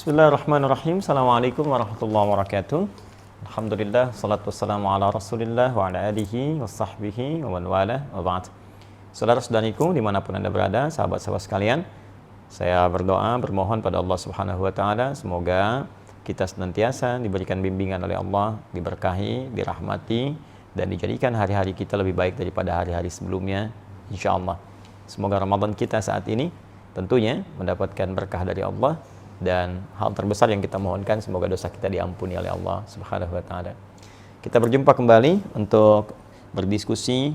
Bismillahirrahmanirrahim. Assalamualaikum warahmatullahi wabarakatuh. Alhamdulillah, salatu wassalamu ala rasulillah wa ala alihi wa sahbihi wa man wala wa ba'd. Saudara-saudariku dimanapun Anda berada, sahabat-sahabat sekalian, saya berdoa, bermohon pada Allah Subhanahu wa Ta'ala, semoga kita senantiasa diberikan bimbingan oleh Allah, diberkahi, dirahmati, dan dijadikan hari-hari kita lebih baik daripada hari-hari sebelumnya, insya Allah. Semoga Ramadan kita saat ini tentunya mendapatkan berkah dari Allah, dan hal terbesar yang kita mohonkan semoga dosa kita diampuni oleh Allah Subhanahu wa Ta'ala. Kita berjumpa kembali untuk berdiskusi,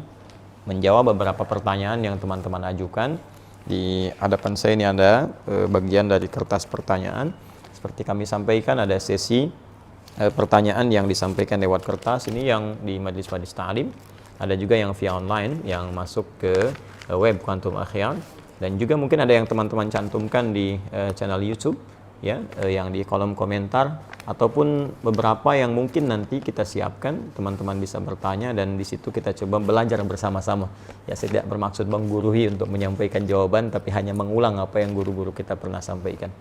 menjawab beberapa pertanyaan yang teman-teman ajukan. Di hadapan saya ini ada bagian dari kertas pertanyaan. Seperti kami sampaikan, ada sesi pertanyaan yang disampaikan lewat kertas, ini yang di majlis-majlis ta'lim. Ada juga yang via online yang masuk ke web Quantum Akhyar, dan juga mungkin ada yang teman-teman cantumkan di channel YouTube, ya, yang di kolom komentar, ataupun beberapa yang mungkin nanti kita siapkan, teman-teman bisa bertanya dan di situ kita coba belajar bersama-sama. Ya, saya tidak bermaksud menggurui untuk menyampaikan jawaban, tapi hanya mengulang apa yang guru-guru kita pernah sampaikan.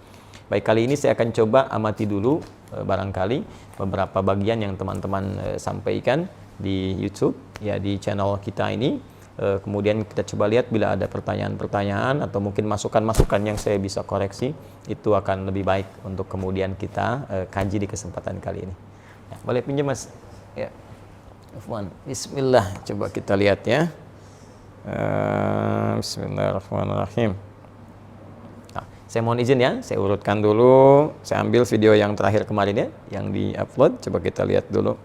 Baik, kali ini saya akan coba amati dulu barangkali beberapa bagian yang teman-teman sampaikan di YouTube, ya, di channel kita ini. Kemudian kita coba lihat bila ada pertanyaan-pertanyaan atau mungkin masukan-masukan yang saya bisa koreksi, itu akan lebih baik untuk kemudian kita kaji di kesempatan kali ini. Ya, boleh pinjam Mas? Ya. Afwan. Bismillah, coba kita lihat ya. Bismillahirrahmanirrahim. Nah, saya mohon izin ya, saya urutkan dulu. Saya ambil video yang terakhir kemarin ya, yang di-upload. Coba kita lihat dulu.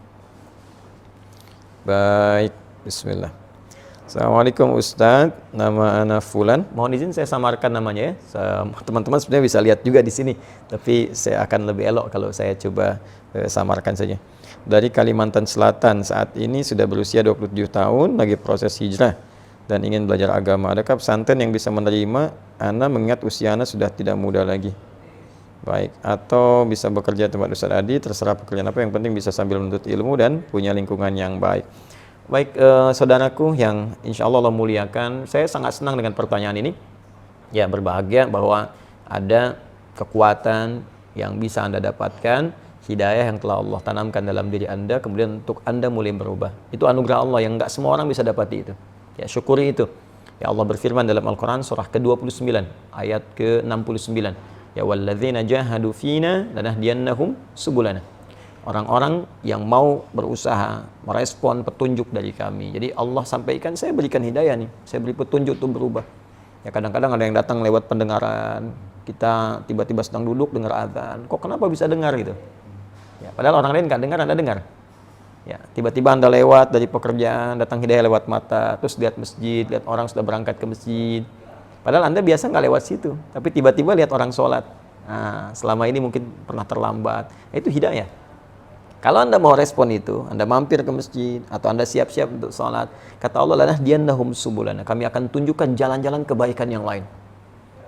Baik, bismillah. Assalamualaikum Ustadz, nama ana Fulan. Mohon izin saya samarkan namanya ya. Teman-teman sebenarnya bisa lihat juga di sini, tapi saya akan lebih elok kalau saya coba samarkan saja. Dari Kalimantan Selatan, saat ini sudah berusia 27 tahun, lagi proses hijrah dan ingin belajar agama. Adakah pesantren yang bisa menerima ana mengingat usia ana sudah tidak muda lagi? Baik, atau bisa bekerja tempat Ustadz Adi, terserah pekerjaan apa, yang penting bisa sambil menuntut ilmu dan punya lingkungan yang baik. Baik, saudaraku yang insya Allah Allah muliakan, saya sangat senang dengan pertanyaan ini. Ya, berbahagia bahwa ada kekuatan yang bisa Anda dapatkan, hidayah yang telah Allah tanamkan dalam diri Anda, kemudian untuk Anda mulai berubah. Itu anugerah Allah yang nggak semua orang bisa dapati itu. Ya, syukuri itu. Ya, Allah berfirman dalam Al-Quran surah ke-29, ayat ke-69. Ya, walladzina jahadu fina lanahdiyannahum subulana. Orang-orang yang mau berusaha merespon petunjuk dari kami. Jadi Allah sampaikan, saya berikan hidayah nih, saya beri petunjuk untuk berubah. Ya, kadang-kadang ada yang datang lewat pendengaran, kita tiba-tiba sedang duduk dengar azan, kok kenapa bisa dengar gitu? Ya, padahal orang lain nggak dengar, Anda dengar. Ya, tiba-tiba Anda lewat dari pekerjaan, datang hidayah lewat mata, terus lihat masjid, lihat orang sudah berangkat ke masjid. Padahal Anda biasa nggak lewat situ, tapi tiba-tiba lihat orang sholat. Nah, selama ini mungkin pernah terlambat. Itu hidayah. Kalau Anda mau respon itu, Anda mampir ke masjid atau Anda siap-siap untuk sholat, kata Allah, lanahdiyannahum subulana, kami akan tunjukkan jalan-jalan kebaikan yang lain.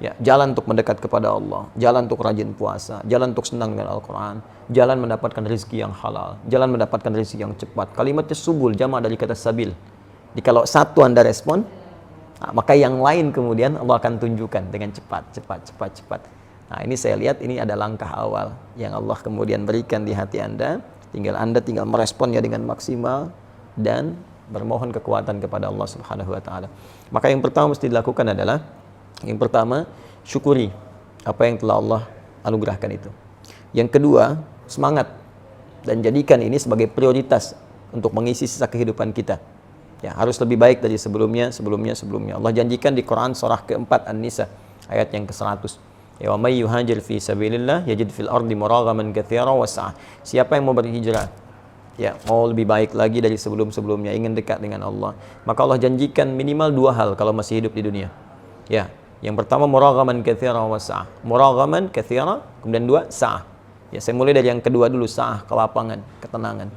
Ya, jalan untuk mendekat kepada Allah, jalan untuk rajin puasa, jalan untuk senang dengan Al-Quran, jalan mendapatkan rezeki yang halal, jalan mendapatkan rezeki yang cepat. Kalimatnya subul, jama' dari kata sabil. Jadi kalau satu Anda respon, maka yang lain kemudian Allah akan tunjukkan dengan cepat. Nah, ini saya lihat ini ada langkah awal yang Allah kemudian berikan di hati Anda. Anda tinggal meresponnya dengan maksimal dan bermohon kekuatan kepada Allah Subhanahu wa Ta'ala. Maka yang pertama mesti dilakukan adalah, yang pertama, syukuri apa yang telah Allah anugerahkan itu. Yang kedua, semangat dan jadikan ini sebagai prioritas untuk mengisi sisa kehidupan kita. Ya, harus lebih baik dari sebelumnya. Allah janjikan di Quran surah ke-4 An-Nisa ayat yang ke-100. Ya, wa may yuhajir fi sabilillah yajid fil ardi muraghaman katsira wa sa'ah. Siapa yang mau berhijrah, ya, mau lebih baik lagi dari sebelum-sebelumnya, ingin dekat dengan Allah, maka Allah janjikan minimal dua hal kalau masih hidup di dunia. Ya, yang pertama muraghaman katsira wa sa'ah. Muraghaman katsira, kemudian dua sa'ah. Ya, saya mulai dari yang kedua dulu, sa'ah, kelapangan, ketenangan.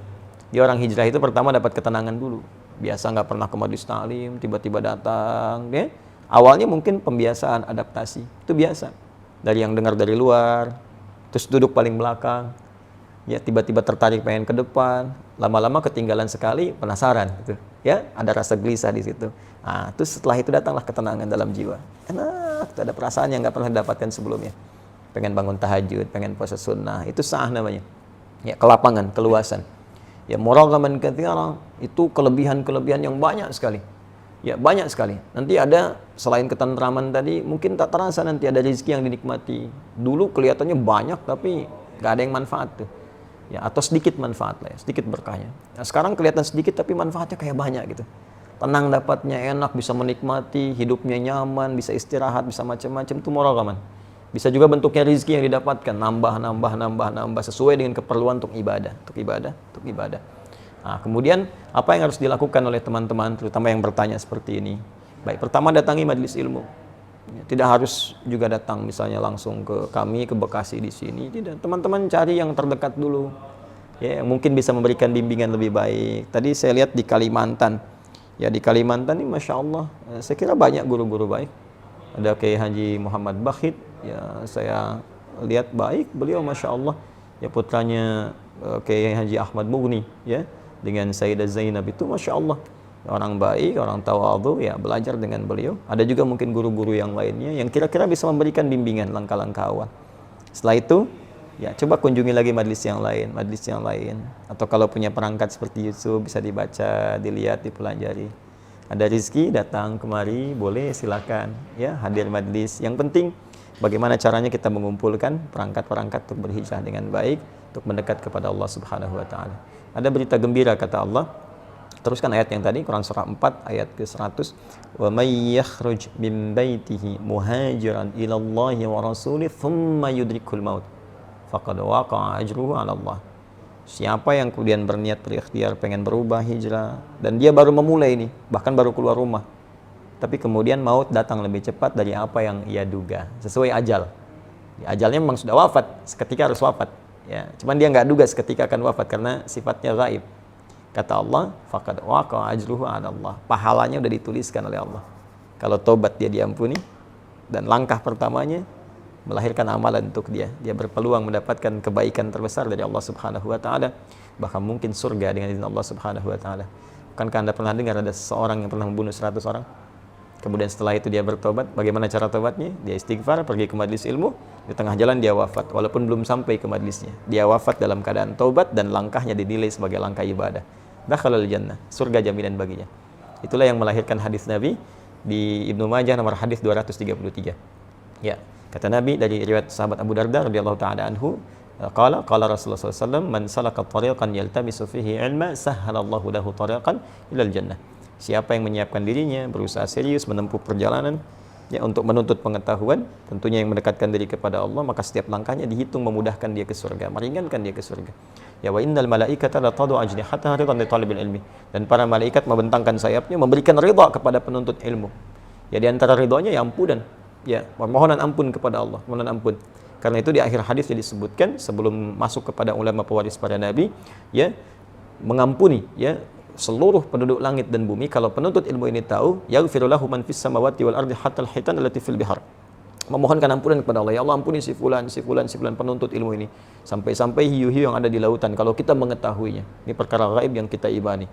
Dia orang hijrah itu pertama dapat ketenangan dulu. Biasa nggak pernah ke majelis ta'lim, tiba-tiba datang, ya. Awalnya mungkin pembiasaan, adaptasi, itu biasa. Dari yang dengar dari luar, terus duduk paling belakang, ya, tiba-tiba tertarik pengen ke depan, lama-lama ketinggalan sekali, penasaran gitu, ya, ada rasa gelisah di situ. Nah, terus setelah itu datanglah ketenangan dalam jiwa, enak, ada perasaan yang nggak pernah didapatkan sebelumnya. pengen bangun tahajud, pengen puasa sunnah, itu sah namanya. Ya, kelapangan, keluasan. Ya, muraghaman katsiran, itu kelebihan-kelebihan yang banyak sekali. Ya, banyak sekali. Nanti ada, selain ketentraman tadi, mungkin tak terasa nanti ada rezeki yang dinikmati. Dulu kelihatannya banyak, tapi nggak ada yang manfaat tuh. Ya, atau sedikit manfaat lah ya, sedikit berkahnya. Nah, sekarang kelihatan sedikit, tapi manfaatnya kayak banyak gitu. Tenang dapatnya, enak, bisa menikmati, hidupnya nyaman, bisa istirahat, bisa macam-macam, itu muraghaman. Bisa juga bentuknya rezeki yang didapatkan, nambah sesuai dengan keperluan untuk ibadah. Nah, kemudian apa yang harus dilakukan oleh teman-teman, terutama yang bertanya seperti ini? Baik, pertama datangi majelis ilmu. Tidak harus juga datang misalnya langsung ke kami, ke Bekasi di sini. Tidak, teman-teman cari yang terdekat dulu. Ya, yang mungkin bisa memberikan bimbingan lebih baik. Tadi saya lihat di Kalimantan. Ya, di Kalimantan ini Masya Allah, saya kira banyak guru-guru baik. Ada Kiai Haji Muhammad Bakhit, ya saya lihat baik beliau Masya Allah. Ya, putranya Kiai Haji Ahmad Mughni, ya, dengan Sayyidah Zainab itu Masya Allah. Orang baik, orang tawadhu, ya belajar dengan beliau. Ada juga mungkin guru-guru yang lainnya yang kira-kira bisa memberikan bimbingan langkah-langkah awal. Setelah itu, ya coba kunjungi lagi majelis yang lain. Atau kalau punya perangkat seperti YouTube, bisa dibaca, dilihat, dipelajari. Ada rezeki datang kemari, boleh silakan, ya hadir majelis. Yang penting bagaimana caranya kita mengumpulkan perangkat-perangkat untuk berhijrah dengan baik, untuk mendekat kepada Allah Subhanahu wa taala. Ada berita gembira kata Allah. Teruskan ayat yang tadi, Quran surah 4 ayat ke-100. Wa may yakhruj min baitihi muhajiran ila Allah wa rasulih thumma yudrikul maut faqad waqa'a ajruhu 'ala Allah. Siapa yang kemudian berniat berikhtiar pengen berubah hijrah dan dia baru memulai ini, bahkan baru keluar rumah, tapi kemudian maut datang lebih cepat dari apa yang ia duga, sesuai ajal. Ajalnya memang sudah wafat, seketika harus wafat, ya. Cuman dia nggak duga seketika akan wafat karena sifatnya gaib. Kata Allah, faqad waqa'a ajruhu 'ala Allah. Pahalanya sudah dituliskan oleh Allah. Kalau tobat dia diampuni, dan langkah pertamanya melahirkan amalan untuk dia. Dia berpeluang mendapatkan kebaikan terbesar dari Allah Subhanahu wa taala, bahkan mungkin surga dengan izin Allah Subhanahu wa taala. Bukankah Anda pernah dengar ada seseorang yang pernah membunuh 100 orang? Kemudian setelah itu dia bertobat. Bagaimana cara tobatnya? Dia istighfar, pergi ke majelis ilmu, di tengah jalan dia wafat walaupun belum sampai ke majelisnya. Dia wafat dalam keadaan tobat dan langkahnya dinilai sebagai langkah ibadah. Dakhalal jannah, surga jaminan baginya. Itulah yang melahirkan hadis Nabi di Ibnu Majah nomor hadis 233. Ya. Kata Nabi dari riwayat sahabat Abu Darda radhiyallahu taala anhu, qala Rasulullah sallallahu alaihi wasallam, man salaka tariqan yaltamisu fihi ilma sahhalallahu lahu tariqan ilal jannah. Siapa yang menyiapkan dirinya, berusaha serius menempuh perjalanan ya untuk menuntut pengetahuan, tentunya yang mendekatkan diri kepada Allah, maka setiap langkahnya dihitung memudahkan dia ke surga, meringankan dia ke surga. Ya, wa innal malaikata la tadu ajnihataha ridan li talibil ilmi. Dan para malaikat membentangkan sayapnya memberikan ridha kepada penuntut ilmu. Ya, di antara ridhonya ya ampunan. Ya, permohonan ampun kepada Allah, permohonan ampun. Karena itu di akhir hadis disebutkan sebelum masuk kepada ulama pewaris para nabi, ya, mengampuni ya seluruh penduduk langit dan bumi kalau penuntut ilmu ini tahu, yaghfiru lahu man fis samawati wal ardi hatta al hitan allati fil bihar. Memohonkan ampunan kepada Allah, ya Allah ampuni si fulan penuntut ilmu ini, sampai-sampai hiu-hiu yang ada di lautan kalau kita mengetahuinya. Ini perkara gaib yang kita imani.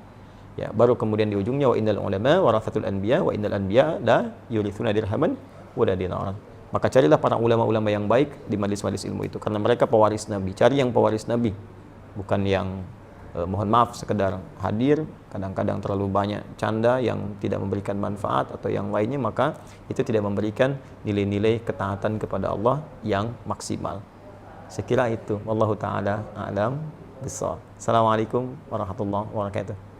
Ya, baru kemudian di ujungnya wa innal ulama warathatul anbiya wa innal anbiya la yurithuna dirhaman wala dinaran. Maka carilah para ulama-ulama yang baik di majelis-majelis ilmu itu karena mereka pewaris Nabi. Cari yang pewaris Nabi, bukan yang mohon maaf sekedar hadir, kadang-kadang terlalu banyak canda yang tidak memberikan manfaat atau yang lainnya, maka itu tidak memberikan nilai-nilai ketaatan kepada Allah yang maksimal. Sekira itu, wallahu taala a'lam bissawab. Assalamualaikum warahmatullahi wabarakatuh.